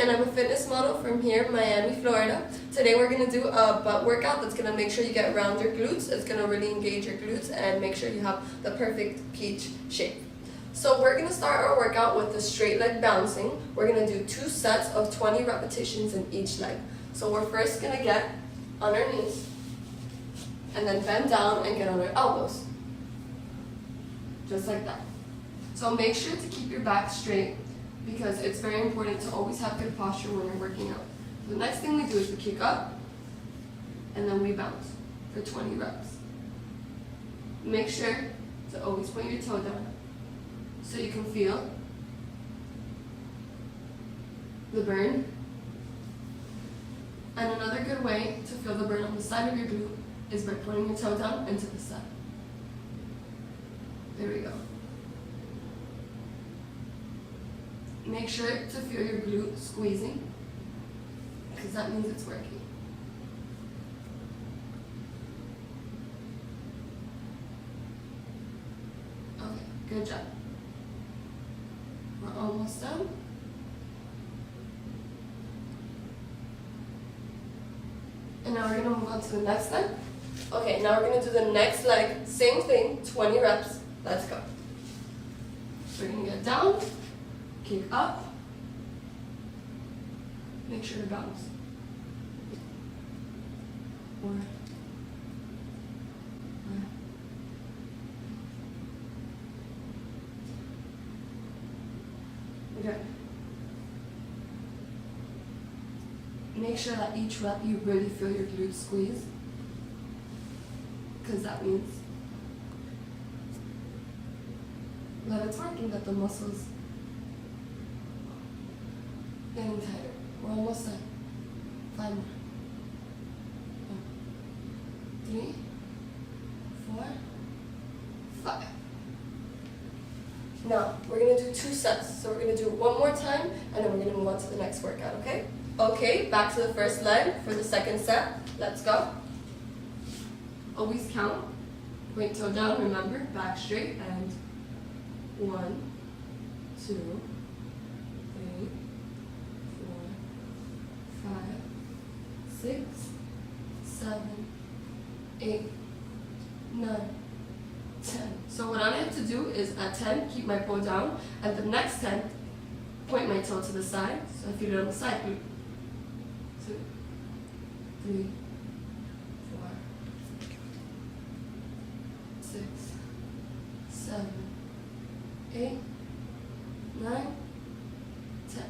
and I'm a fitness model from here, Miami, Florida. Today we're going to do a butt workout that's going to make sure you get around your glutes. It's going to really engage your glutes and make sure you have the perfect peach shape. So we're going to start our workout with the straight leg bouncing. We're going to do 2 sets of 20 repetitions in each leg. So we're first going to get on our knees and then bend down and get on our elbows. Just like that. So make sure to keep your back straight because it's very important to always have good posture when you're working out. The next thing we do is we kick up and then we bounce for 20 reps. Make sure to always point your toe down so you can feel the burn. And another good way to feel the burn on the side of your glute is by pointing your toe down into the side. There we go. Make sure to feel your glute squeezing because that means it's working. Okay, good job. We're almost done. And now we're going to move on to the next leg. Okay, now we're going to do the next leg. Same thing, 20 reps. Let's go. We're going to get down, kick up, make sure to bounce. 4, 5. Okay. Make sure that each rep you really feel your glutes squeeze, because that means that it's working, that the muscles getting tighter. We're almost done. 5 more. 3, 4, 5. Now, we're going to do 2 sets. So we're going to do it one more time, and then we're going to move on to the next workout, okay? Okay, back to the first leg for the second set. Let's go. Always count. Point toe down, remember, back straight, and 1, 2, 3, 4, 5, 6, 7, 8, 9, 10. So what I have to do is at 10, keep my toe down. At the next 10, point my toe to the side. So I feel it on the side. 2, 3, 4, 6, 7, 8, 9, 10.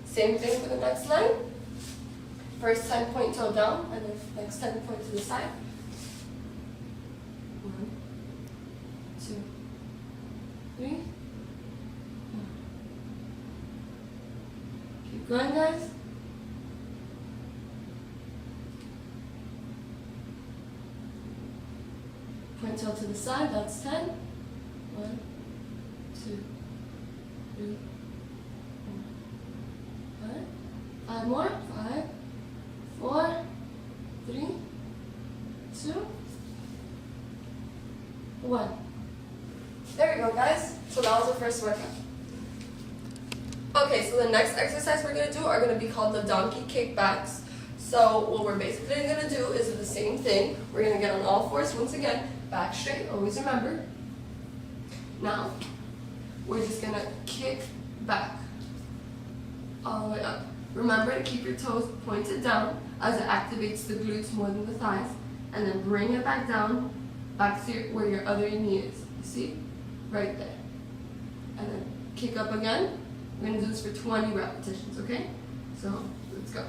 Same thing for the next line. First 10, point toe down, and then next 10, point to the side. 1, 2, 3, 4. Keep going, guys. Point toe to the side, that's 10. 1, 2, 3, 4, 5. 5 more. 5, 4, 3, 2, 1. There we go, guys. So that was the first workout. Okay, so the next exercise we're going to do are going to be called the donkey kickbacks. So what we're basically going to do is the same thing. We're going to get on all fours once again, back straight, always remember. Now, we're just going to kick back all the way up. Remember to keep your toes pointed down as it activates the glutes more than the thighs. And then bring it back down, back to where your other knee is. You see? Right there. And then kick up again. We're going to do this for 20 repetitions, okay? So, let's go.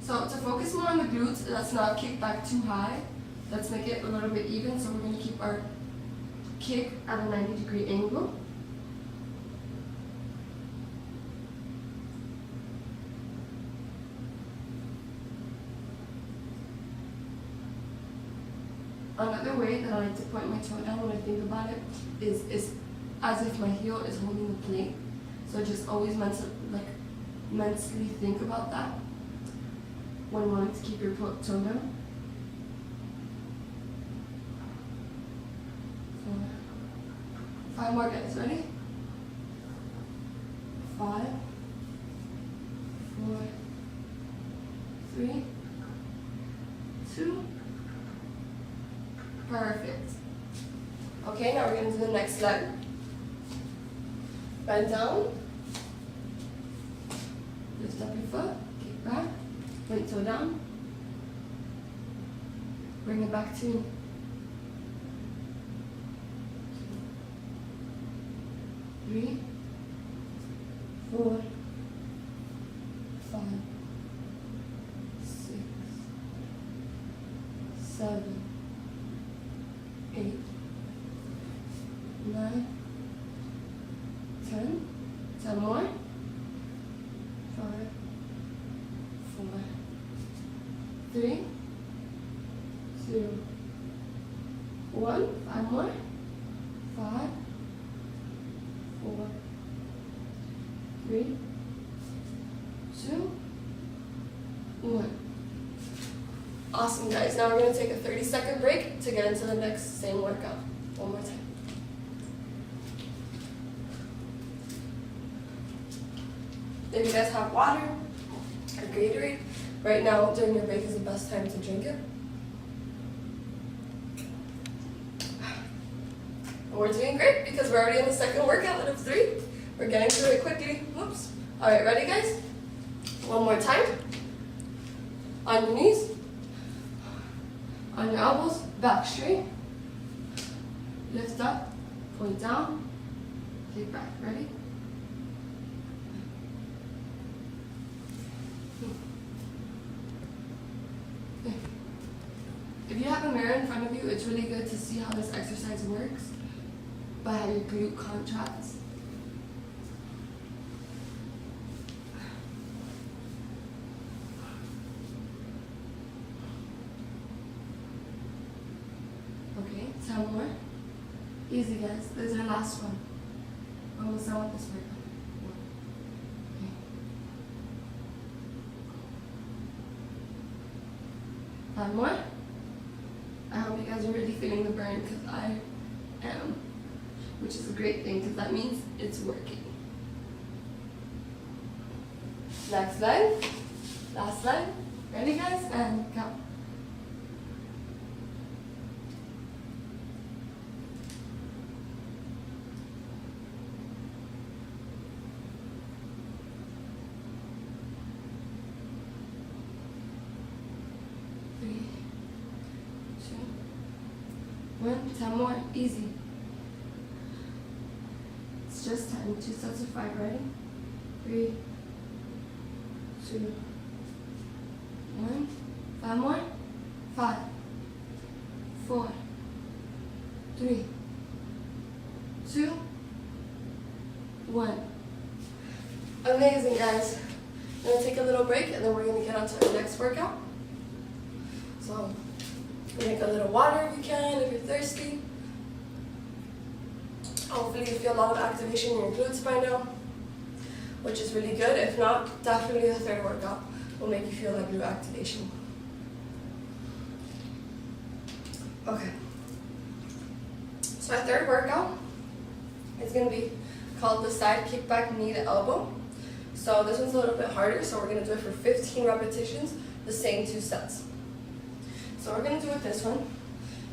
So to focus more on the glutes, let's not kick back too high. Let's make it a little bit even. So we're going to keep our kick at a 90-degree angle. Another way that I like to point my toe down when I think about it is as if my heel is holding the plate. So just always mentally think about that when wanting to keep your toe down. 5 more guys, ready? 5, 4, 3, 2, perfect. Okay, now we're going to do the next leg. Bend down, lift up your foot, kick back, point toe down, bring it back to me. 3, 4, 5, 6, 7, 8, 9, 10. 10 more. 5, 4, 3, 2, 1. 5 more. 5, 4, 3, 2, 1. Awesome, guys. Now we're going to take a 30-second break to get into the next same workout. One more time. If you guys have water or Gatorade, right now during your break is the best time to drink it. And we're doing great because we're already in the second workout of 3. We're getting through it quickly. Whoops. All right, ready, guys? One more time. On your knees, on your elbows, back straight. Lift up, point down, kick back. Ready? If you have a mirror in front of you, it's really good to see how this exercise works by how your glute contracts. Okay, 10 more. Easy, guys. This is our last one. Almost done with this workout. Okay. 5 more. I hope you guys are really feeling the burn because I am, which is a great thing because that means it's working. Next leg, last leg. Ready, guys? And count. 10 more, easy. It's just 10, 2 sets of 5, ready? 3, 2, 1, 5 more, 5, 4, 3, 2, 1. Amazing, guys. I'm gonna take a little break and then we're gonna get on to our next workout. So, drink a little water if you can, if you're thirsty. Hopefully you feel a lot of activation in your glutes by now, which is really good. If not, definitely the third workout will make you feel like glute activation. Okay. So our third workout is going to be called the side kickback knee to elbow. So this one's a little bit harder, so we're going to do it for 15 repetitions, the same 2 sets. So we're going to do with this one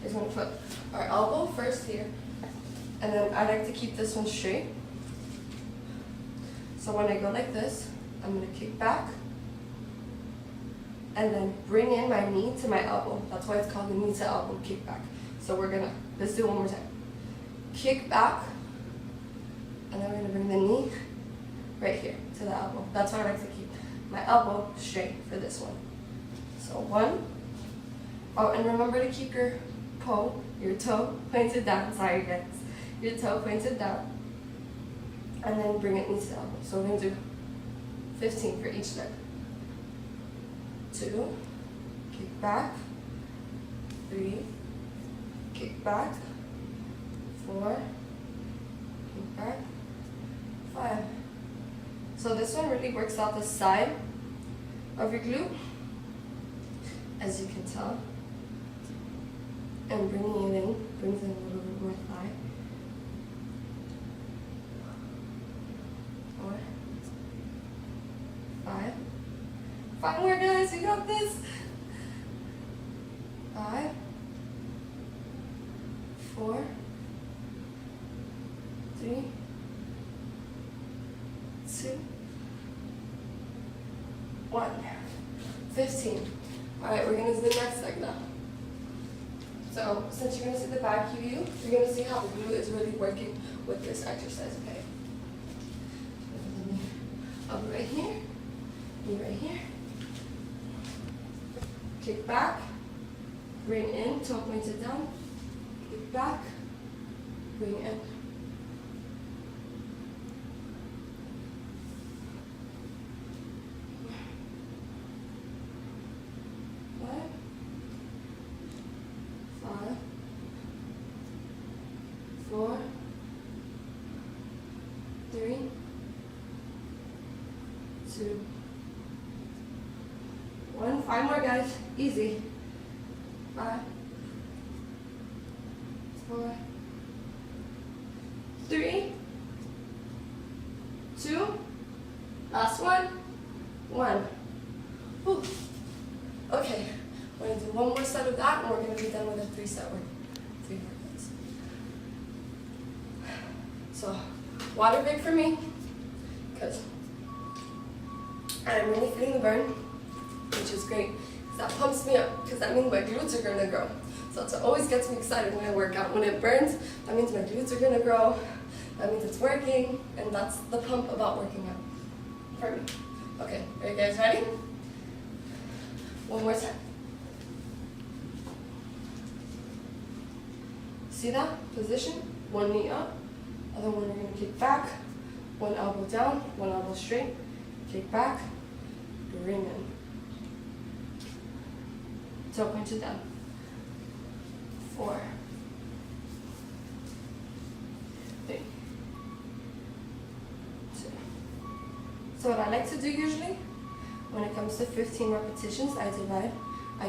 is going to put our elbow first here, and then I like to keep this one straight. So when I go like this, I'm going to kick back, and then bring in my knee to my elbow. That's why it's called the knee to elbow kickback. So we're going to, let's do it one more time. Kick back, and then we're going to bring the knee right here to the elbow. That's why I like to keep my elbow straight for this one. So 1. Oh, and remember to keep your toe pointed down. Sorry, guys. Your toe pointed down. And then bring it knee to the elbow. So we're going to do 15 for each leg. 2, kick back. 3, kick back. 4, kick back. 5. So this one really works out the side of your glute, as you can tell. And bringing it in, brings in a little bit more thigh. guys, you got this. 5, 4, 3, 2, 1. 15. Alright, we're going to do the next leg now. So, since you're going to see the back view, you're going to see how the glute is really working with this exercise, okay? Up right here, knee right here. Kick back, bring in, toe pointed down. Kick back, bring in. Four, 3, 2, 1. 5 more, guys. Easy. 5, 4, 3, 2. Last one. 1. Whew. Okay. We're gonna do one more set of that, and we're gonna be done with a 3-set work. 3 more minutes. So, water break for me, because I'm really feeling the burn, which is great, because that pumps me up, because that means my glutes are going to grow. So it always gets me excited when I work out. When it burns, that means my glutes are going to grow, that means it's working, and that's the pump about working out for me. Okay, are you guys ready? One more time. See that position? One knee up. Other one, we're going to kick back, one elbow down, one elbow straight, kick back, bring in. Toe pointed down. 4, 3, 2. So what I like to do usually, when it comes to 15 repetitions, I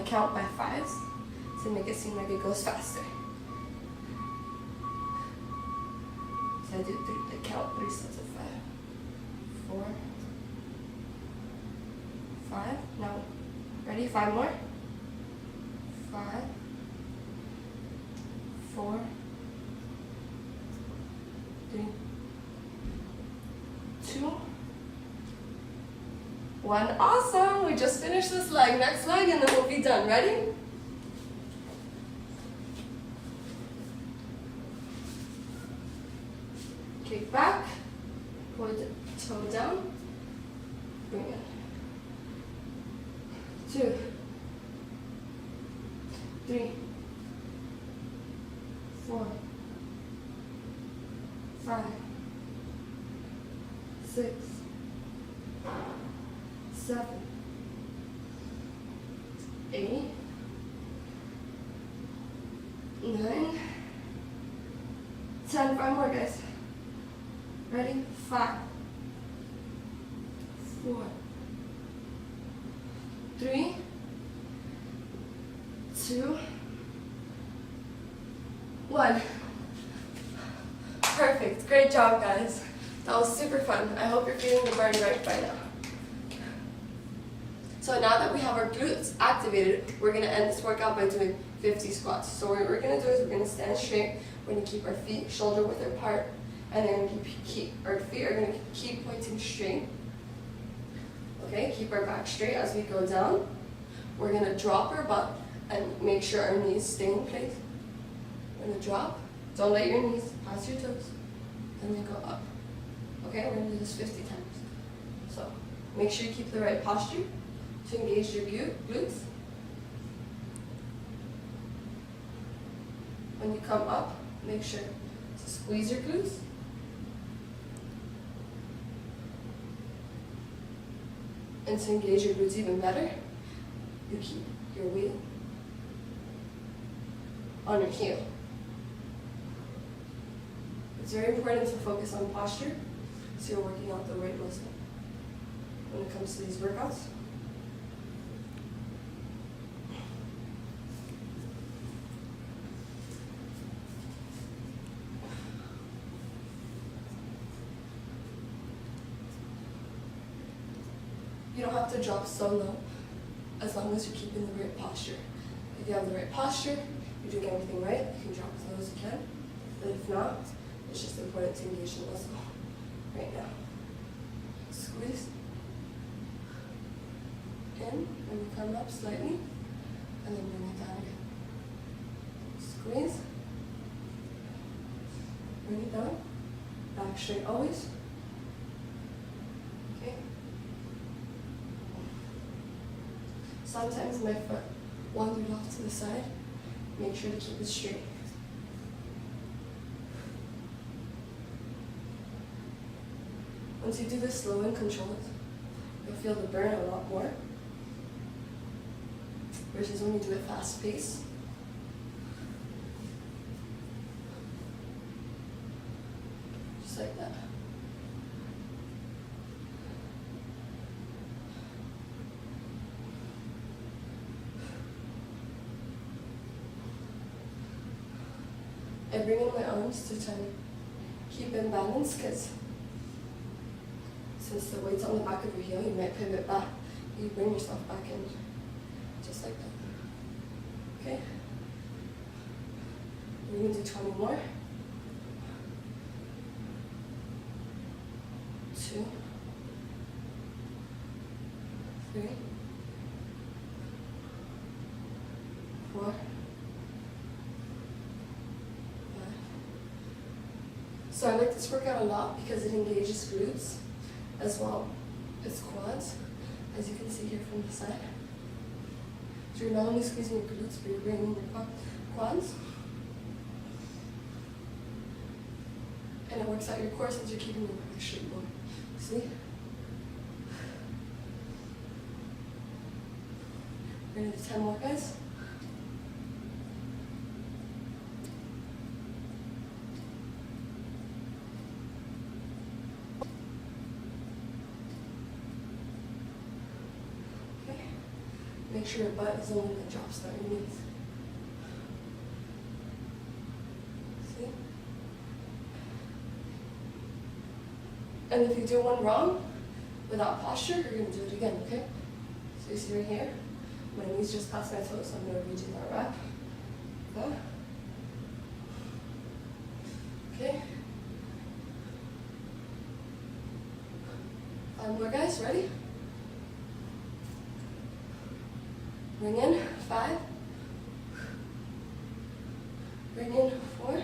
count by 5s to make it seem like it goes faster. I do count 3 sets of 5. 4, 5. Now, ready? 5 more. 5, 4, 3, 2, 1. Awesome! We just finished this leg. Next leg, and then we'll be done. Ready? Kick back, point the toe down, bring it. 2, 3, 4, 5, 6, 7, 8, 9, 10. 5 more, guys. Ready? 5, 4, 3, 2, 1. Perfect. Great job, guys. That was super fun. I hope you're feeling the burn right by now. So now that we have our glutes activated, we're going to end this workout by doing 50 squats. So what we're going to do is we're going to stand straight. We're going to keep our feet shoulder width apart. And then our feet are going to keep pointing straight. Okay, keep our back straight as we go down. We're going to drop our butt and make sure our knees stay in place. We're going to drop. Don't let your knees pass your toes. And then go up. Okay, we're going to do this 50 times. So make sure you keep the right posture to engage your glutes. When you come up, make sure to squeeze your glutes. And to engage your glutes even better, you keep your weight on your heel. It's very important to focus on posture so you're working out the right muscle when it comes to these workouts. You don't have to drop so low. as long as you're keeping the right posture. If you have the right posture, you're doing everything right, you can drop as low as you can. But if not, it's just important to engage the muscle right now. Squeeze in, and you come up slightly, and then bring it down again. Squeeze, bring it down, back straight always. Okay. Sometimes my foot wandered off to the side. Make sure to keep it straight. Once you do this slow and controlled, you'll feel the burn a lot more versus when you do it fast paced. Just like that. I bring in my arms to try to keep in balance because since the weight's on the back of your heel, you might pivot back. You bring yourself back in, just like that. Okay? We're going to do 20 more. 2, 3, 4, 5. So I like this workout a lot because it engages glutes as well as quads, as you can see here from the side. So you're not only squeezing your glutes, but you're bringing your quads. And it works out your core since you're keeping your back straight more. See? We're going to do 10 more, guys. Make sure your butt is the one that drops down your knees. See? And if you do one wrong, without posture, you're going to do it again, okay? So you see right here, my knees just past my toes, so I'm going to redo that wrap. Okay? Okay? 5 more, guys, ready? Bring in 5, bring in 4,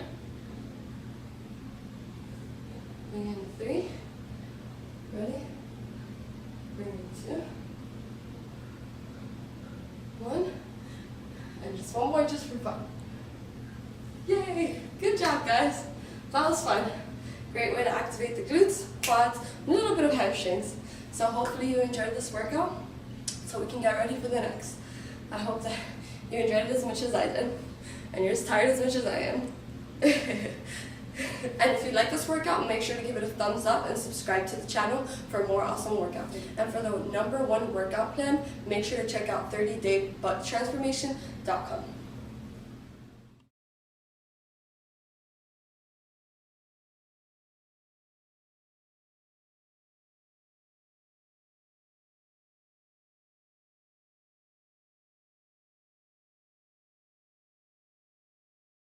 bring in 3, ready, bring in 2, 1, and just one more just for fun. Yay! Good job, guys. That was fun. Great way to activate the glutes, quads, a little bit of hamstrings. So hopefully you enjoyed this workout so we can get ready for the next. I hope that you enjoyed it as much as I did, and you're as tired as much as I am. And if you like this workout, make sure to give it a thumbs up and subscribe to the channel for more awesome workouts. And for the #1 workout plan, make sure to check out 30daybutttransformation.com.